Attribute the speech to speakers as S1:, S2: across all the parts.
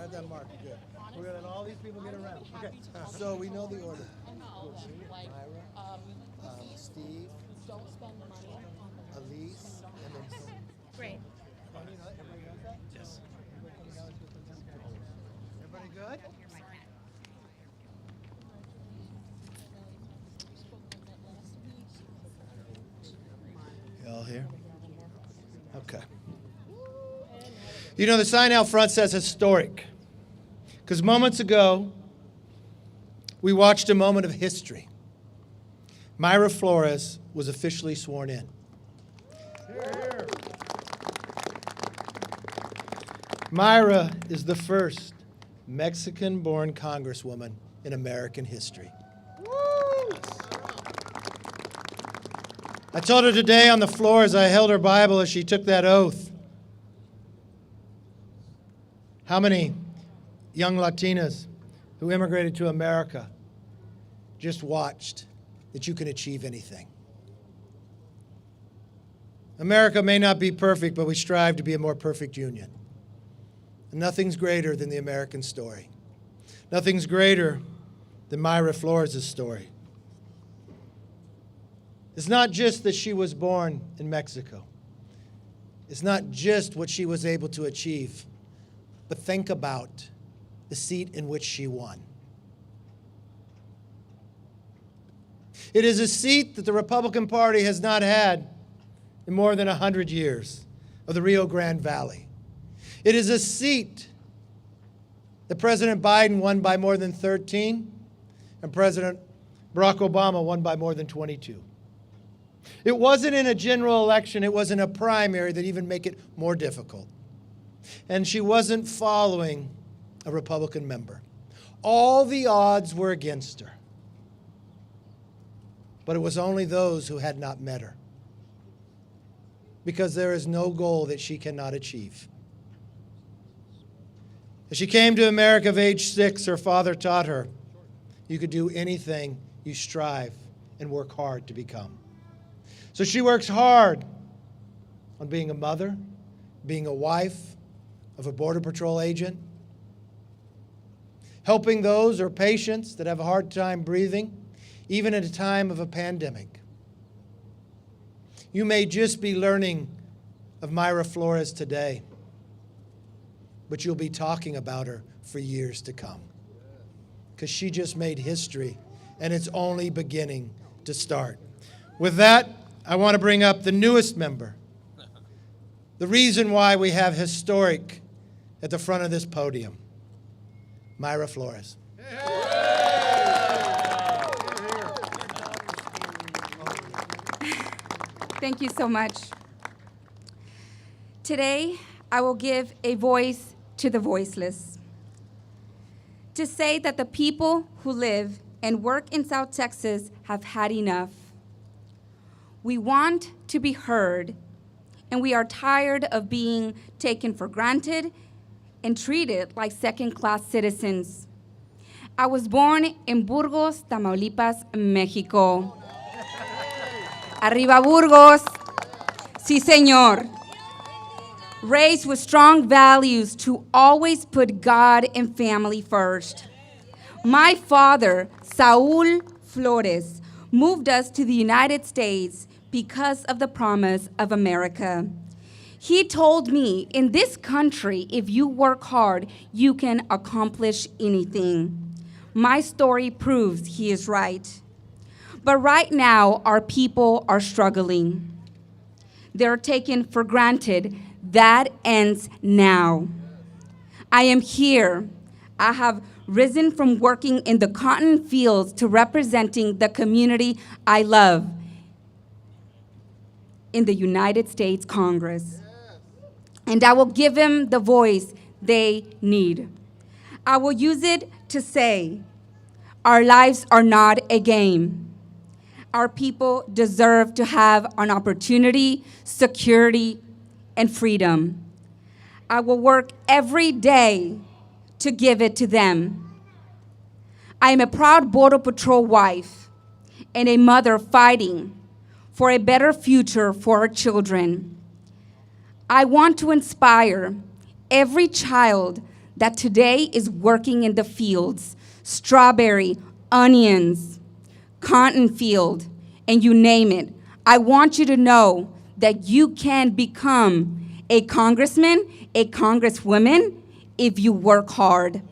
S1: Have that mark. Good. We're going to let all these people get around. Okay. So we know the order. Myra, Steve, Elise, and then
S2: Great.
S1: Everybody knows that? Yes. Everybody good? You all here? Okay. You know, the sign out front says historic. Because moments ago, we watched a moment of history. Myra Flores was officially sworn in. Myra is the first Mexican-born congresswoman in American history. I told her today on the floor as I held her Bible as she took that oath, how many young Latinas who immigrated to America just watched that you can achieve anything. America may not be perfect, but we strive to be a more perfect union. And nothing's greater than the American story. Nothing's greater than Myra Flores' story. It's not just that she was born in Mexico. It's not just what she was able to achieve, but think about the seat in which she won. It is a seat that the Republican Party has not had in more than 100 years of the Rio Grande Valley. It is a seat that President Biden won by more than 13 and President Barack Obama won by more than 22. It wasn't in a general election, it was in a primary that even make it more difficult. And she wasn't following a Republican member. All the odds were against her. But it was only those who had not met her. Because there is no goal that she cannot achieve. As she came to America at age 6, her father taught her, you could do anything you strive and work hard to become. So she works hard on being a mother, being a wife of a Border Patrol agent, helping those or patients that have a hard time breathing, even at a time of a pandemic. You may just be learning of Myra Flores today, but you'll be talking about her for years to come. Because she just made history, and it's only beginning to start. With that, I want to bring up the newest member. The reason why we have historic at the front of this podium, Myra Flores.
S2: Thank you so much. Today, I will give a voice to the voiceless. To say that the people who live and work in South Texas have had enough. We want to be heard, and we are tired of being taken for granted and treated like second-class citizens. I was born in Burgos, Tamaulipas, Mexico. Arriba Burgos, sí señor. Raised with strong values to always put God and family first. My father, Saul Flores, moved us to the United States because of the promise of America. He told me, in this country, if you work hard, you can accomplish anything. My story proves he is right. But right now, our people are struggling. They're taken for granted. That ends now. I am here. I have risen from working in the cotton fields to representing the community I love in the United States Congress. And I will give them the voice they need. I will use it to say, our lives are not a game. Our people deserve to have an opportunity, security, and freedom. I will work every day to give it to them. I am a proud Border Patrol wife and a mother fighting for a better future for our children. I want to inspire every child that today is working in the fields, strawberry, onions, cotton field, and you name it. I want you to know that you can become a congressman, a congresswoman, if you work hard.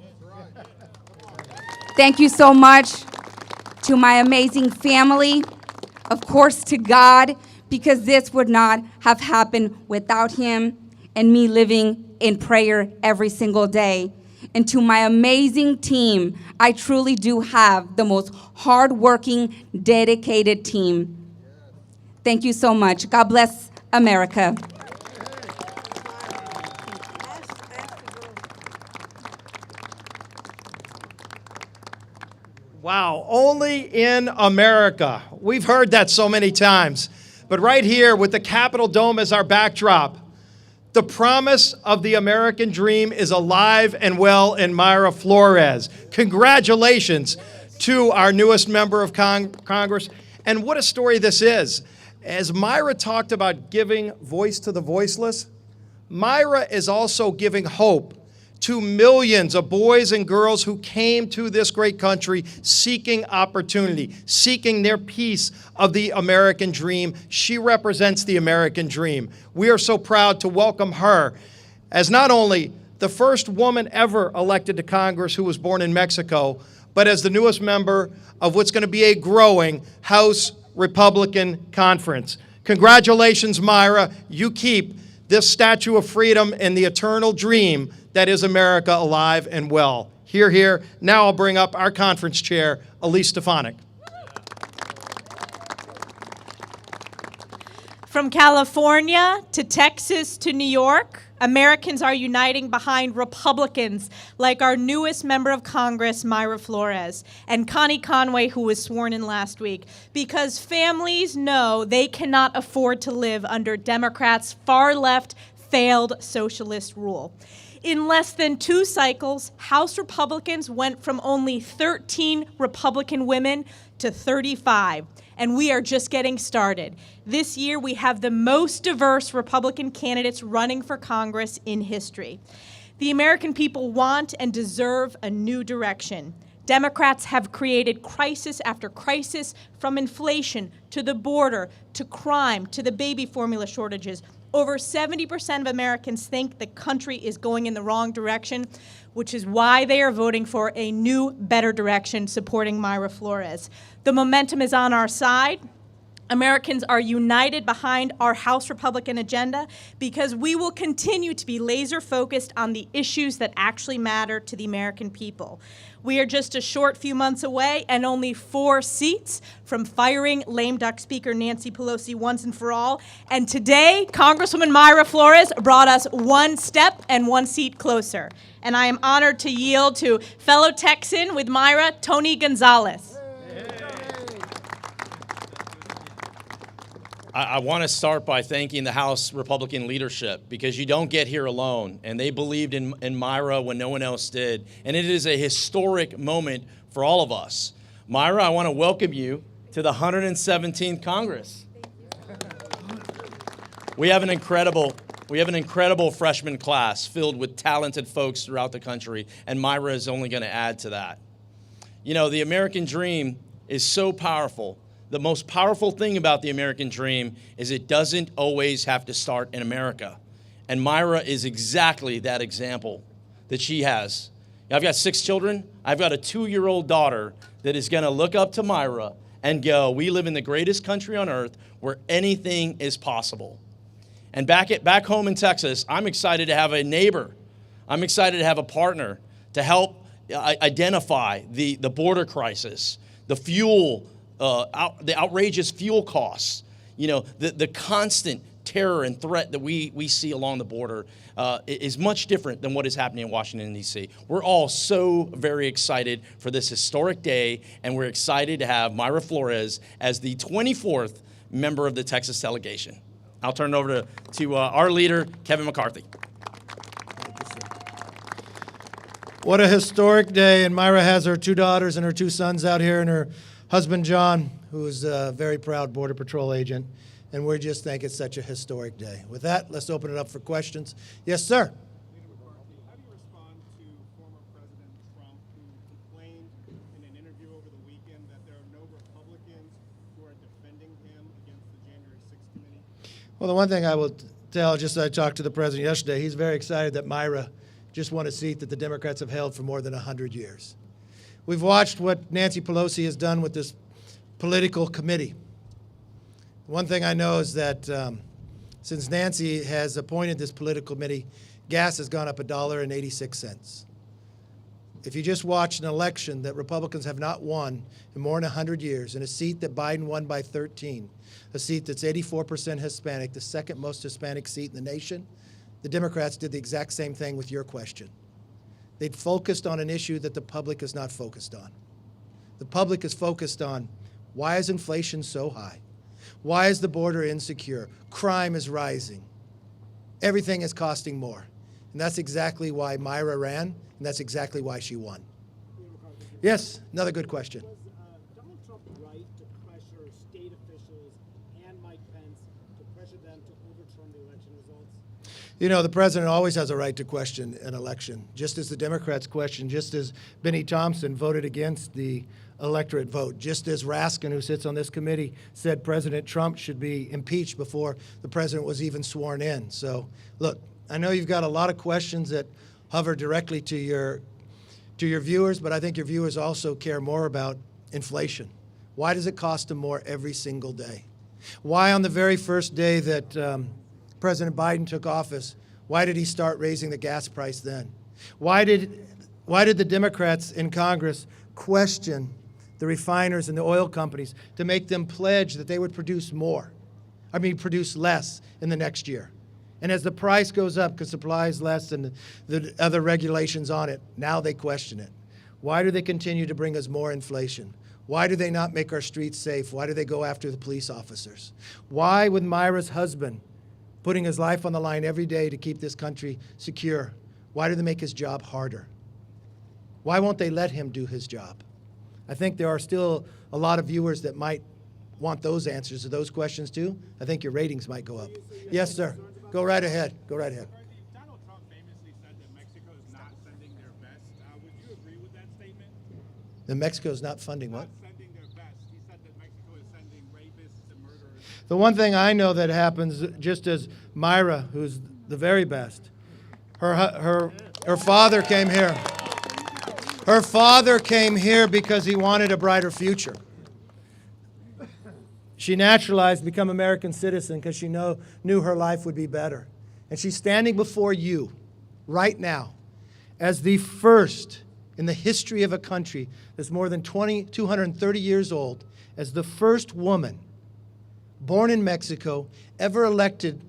S2: Thank you so much to my amazing family, of course to God, because this would not have happened without him and me living in prayer every single day. And to my amazing team, I truly do have the most hardworking, dedicated team. Thank you so much. God bless America.
S1: Wow, only in America. We've heard that so many times. But right here with the Capitol Dome as our backdrop, the promise of the American dream is alive and well in Myra Flores. Congratulations to our newest member of Congress. And what a story this is. As Myra talked about giving voice to the voiceless, Myra is also giving hope to millions of boys and girls who came to this great country seeking opportunity, seeking their piece of the American dream. She represents the American dream. We are so proud to welcome her as not only the first woman ever elected to Congress who was born in Mexico, but as the newest member of what's going to be a growing House Republican Conference. Congratulations, Myra. You keep this Statue of Freedom and the eternal dream that is America alive and well. Hear, hear. Now I'll bring up our conference chair, Elise Stefanik.
S3: From California to Texas to New York, Americans are uniting behind Republicans like our newest member of Congress, Myra Flores, and Connie Conway, who was sworn in last week, because families know they cannot afford to live under Democrats' far-left, failed socialist rule. In less than 2 cycles, House Republicans went from only 13 Republican women to 35, and we are just getting started. This year, we have the most diverse Republican candidates running for Congress in history. The American people want and deserve a new direction. Democrats have created crisis after crisis, from inflation to the border to crime to the baby formula shortages. Over 70% of Americans think the country is going in the wrong direction, which is why they are voting for a new, better direction, supporting Myra Flores. The momentum is on our side. Americans are united behind our House Republican agenda because we will continue to be laser focused on the issues that actually matter to the American people. We are just a short few months away and only 4 seats from firing lame duck Speaker Nancy Pelosi once and for all. And today, Congresswoman Myra Flores brought us 1 step and 1 seat closer. And I am honored to yield to fellow Texan with Myra, Tony Gonzalez.
S4: I want to start by thanking the House Republican leadership, because you don't get here alone, and they believed in Myra when no one else did, and it is a historic moment for all of us. Myra, I want to welcome you to the 117th Congress. We have an incredible freshman class filled with talented folks throughout the country, and Myra is only going to add to that. You know, the American dream is so powerful. The most powerful thing about the American dream is it doesn't always have to start in America. And Myra is exactly that example that she has. I've got 6 children. I've got a 2-year-old daughter that is going to look up to Myra and go, we live in the greatest country on earth where anything is possible. And back home in Texas, I'm excited to have a neighbor. I'm excited to have a partner to help identify the border crisis, the fuel the outrageous fuel costs, you know, the constant terror and threat that we see along the border is much different than what is happening in Washington, D.C. We're all so very excited for this historic day, and we're excited to have Myra Flores as the 24th member of the Texas delegation. I'll turn it over to our leader, Kevin McCarthy.
S1: What a historic day, and Myra has her 2 daughters and her 2 sons out here, and her husband, John, who is a very proud Border Patrol agent, and we just think it's such a historic day. With that, let's open it up for questions. Yes, sir.
S5: Leader McCarthy, how do you respond to
S1: Well, the one thing I will tell, just I talked to the president yesterday, he's very excited that Myra just won a seat that the Democrats have held for more than 100 years. We've watched what Nancy Pelosi has done with this political committee. One thing I know is that since Nancy has appointed this political committee, gas has gone up $1.86. If you just watch an election that Republicans have not won in more than 100 years, in a seat that Biden won by 13, a seat that's 84% Hispanic, the second most Hispanic seat in the nation, the Democrats did the exact same thing with your question. They'd focused on an issue that the public is not focused on. The public is focused on, why is inflation so high? Why is the border insecure? Crime is rising. Everything is costing more. And that's exactly why Myra ran, and that's exactly why she won. Yes, another good question.
S5: Was Donald Trump right to pressure state officials and Mike Pence to pressure them to overturn the election results?
S1: You know, the president always has a right to question an election, just as the Democrats questioned, just as Benny Thompson voted against the electorate vote, just as Raskin, who sits on this committee, said President Trump should be impeached before the president was even sworn in. So, look, I know you've got a lot of questions that hover directly to your viewers, but I think your viewers also care more about inflation. Why does it cost them more every single day? Why on the very first day that President Biden took office, why did he start raising the gas price then? Why did the Democrats in Congress question the refiners and the oil companies to make them pledge that they would produce less in the next year? And as the price goes up because supply is less and the other regulations on it, now they question it. Why do they continue to bring us more inflation? Why do they not make our streets safe? Why do they go after the police officers? Why, with Myra's husband putting his life on the line every day to keep this country secure, why do they make his job harder? Why won't they let him do his job? I think there are still a lot of viewers that might want those answers to those questions too. I think your ratings might go up. Yes, sir. Go right ahead. Go right ahead.
S5: Donald Trump famously said that Mexico is not sending their best. Would you agree with that statement?
S1: And Mexico's not funding what?
S5: Not sending their best. He said that Mexico is sending rapists and murderers.
S1: The one thing I know that happens, just as Myra, who's the very best, her father came here. Her father came here because he wanted a brighter future. She naturalized, become American citizen because she knew her life would be better. And she's standing before you right now as the first in the history of a country that's more than 230 years old, as the first woman born in Mexico ever elected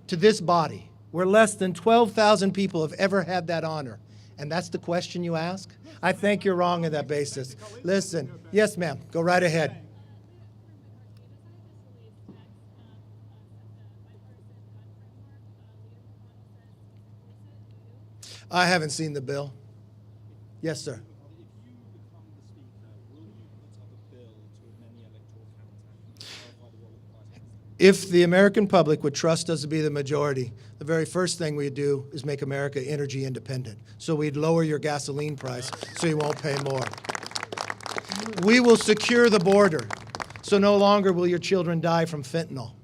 S1: to this body, where less than 12,000 people have ever had that honor. And that's the question you ask? I think you're wrong on that basis. Listen, yes, ma'am, go right ahead. I haven't seen the bill. Yes, sir.
S5: If you become the speaker, will you put up a bill to amend the Electoral Count Act to clarify the role of the party?
S1: If the American public would trust us to be the majority, the very first thing we'd do is make America energy independent. So we'd lower your gasoline price so you won't pay more. We will secure the border so no longer will your children die from fentanyl,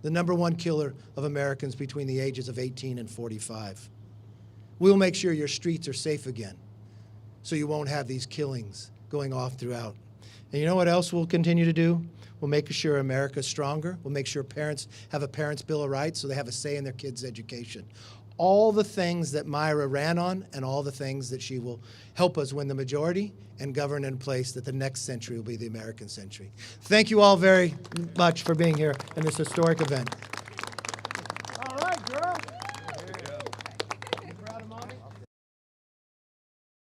S1: the #1 killer of Americans between the ages of 18 and 45. We'll make sure your streets are safe again so you won't have these killings going off throughout. And you know what else we'll continue to do? We'll make sure America's stronger. We'll make sure parents have a Parents' Bill of Rights so they have a say in their kids' education. All the things that Myra ran on and all the things that she will help us win the majority and govern in a place that the next century will be the American century. Thank you all very much for being here in this historic event.